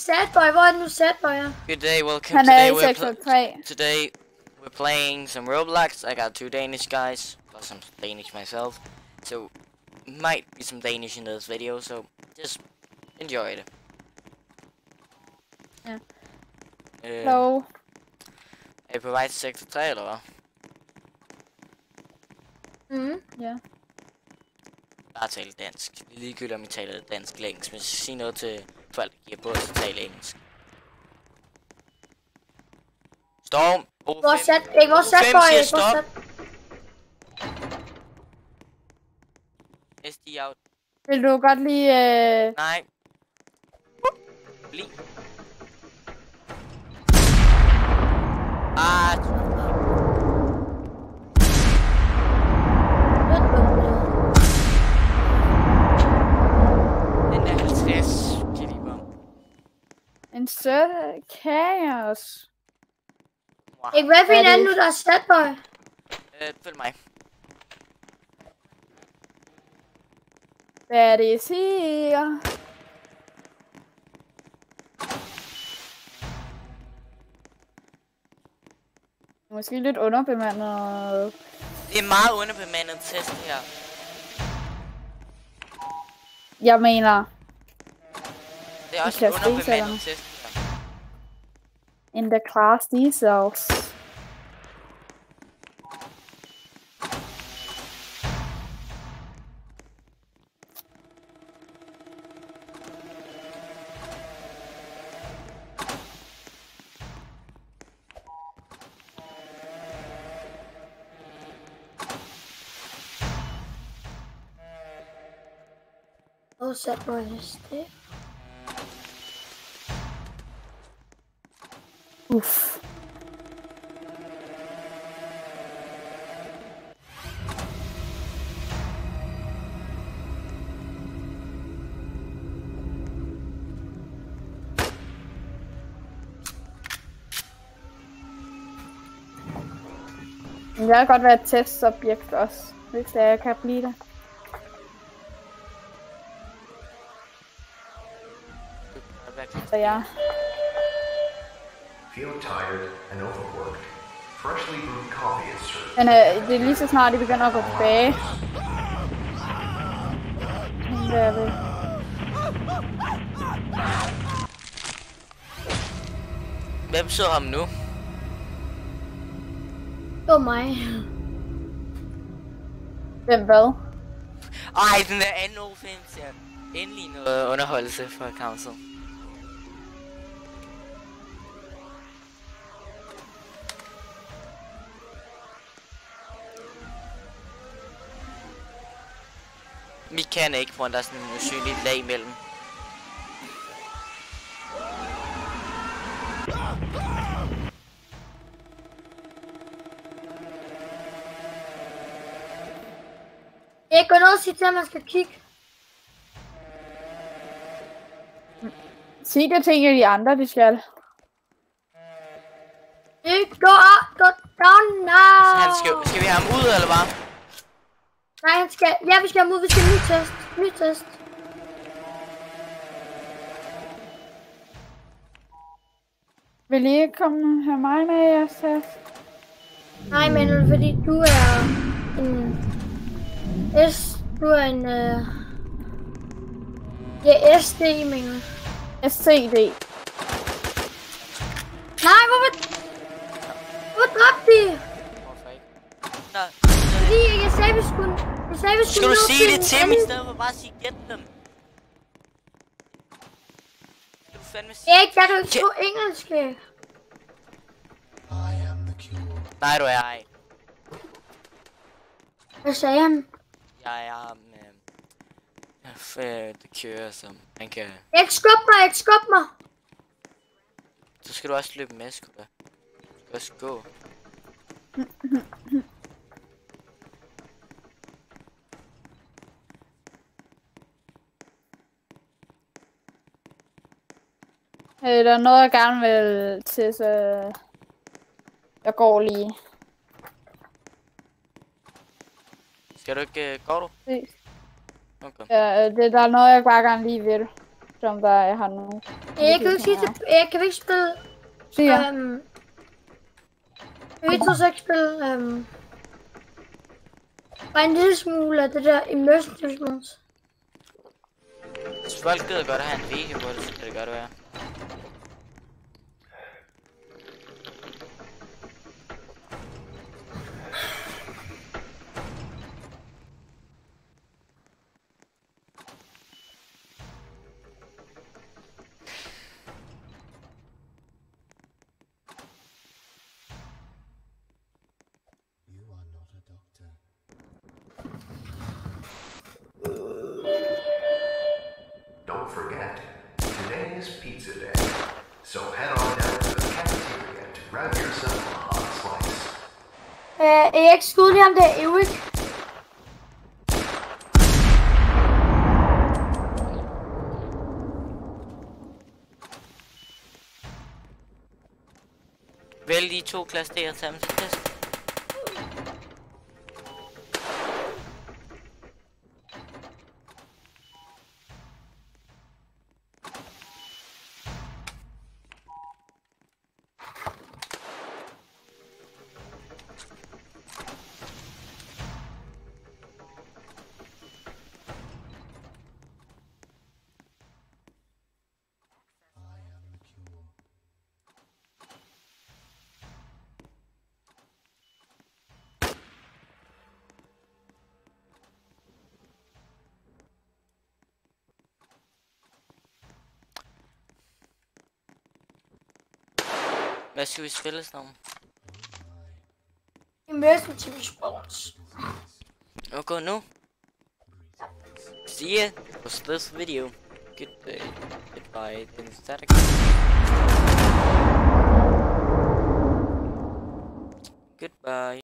Sadboy? Hvor er det nu Sadboy er? Good day, welcome. Han er i sektor 3. Today we're playing some Roblox. I got 2 Danish guys, plus I'm Danish myself, so might be some Danish in this video. So just enjoy it. Ja. Øh, Hello. Er I på vej til sektor 3 eller hvad? Ja. Bare tale dansk. Det er ligegyldigt om I taler dansk eller engelsk, men hvis I siger noget til folk, der giver på, så tale engelsk. Storm! Hvor Sadboy er? Stop! SD out. Vil du godt lige... Nej. Bliv. Den der 50 kaliber. Insert chaos. Wow. Ikke hvad for en anden nu, der er Sadboy? Følg mig. Hvad er det, I siger? Måske lidt underbemandet. Det er meget underbemandet test her. Jeg mener, Det er også kan en se underbemandet sådan. test her. in the class themselves. Oh, Sadboy is det. Uff. Men jeg kan godt være et testsubjekt også, hvis jeg kan blive det. Så ja. Feel tired and overworked. Freshly brewed coffee is served. Men det er lige så snart, de begynder at gå tilbage. Det er det. Hvem så ham nu? Det var mig. Hvem hvad? Ej, den der anden offense her. Endelig noget underholdelse for Council. Vi kan ikke, for der er sådan en usynlig lag imellem. Jeg går ned og sige til, at man skal kigge. Sig det til en af de andre, de skal. Go down now. Så han skal vi have ham ud, eller hvad? Nej, han skal... Ja, vi skal have ham ud. Vi skal have en ny test. Ny test. Vil I ikke komme have mig med i jeres test? Nej, men fordi du er en... Du er en... Ja, SD, mener jeg. SCD. Nej, hvor dræbte de? Hvorfor ikke? Nå, Fordi jeg sagde, vi skulle... skal du sige det til mig, i stedet for bare at sige get dem? Skal du fandme sige... Erik, jeg kan jo ikke skrive engelsk. Nej, du er ej. Hvad sagde han? Jeg er ham... det kører som... Han kan... Ikke skub mig. Så skal du også løbe med, sgu da. Du skal også gå. Der er noget, jeg gerne vil til, så jeg går lige. Skal du ikke... går du? Ses. Okay. Ja, der er noget, jeg bare gerne lige vil. som der har nu. Jeg kan ikke sige til... Jeg kan ikke spille... Siger. Vi to så ikke spille... bare en lille smule af det der immersive modes. Hvis folk gider godt at have en video på det, så kan det godt være. Don't forget, today is pizza day. So head on down to the cafeteria to grab yourself a hot slice. Jeg skulle lige ham der, Erik. Vælg de 2 klasse D og tage dem til test. Hvad skal vi spille sådan om? Immersive sports. Okay, nu. See ya. Was this video? Goodbye. Goodbye.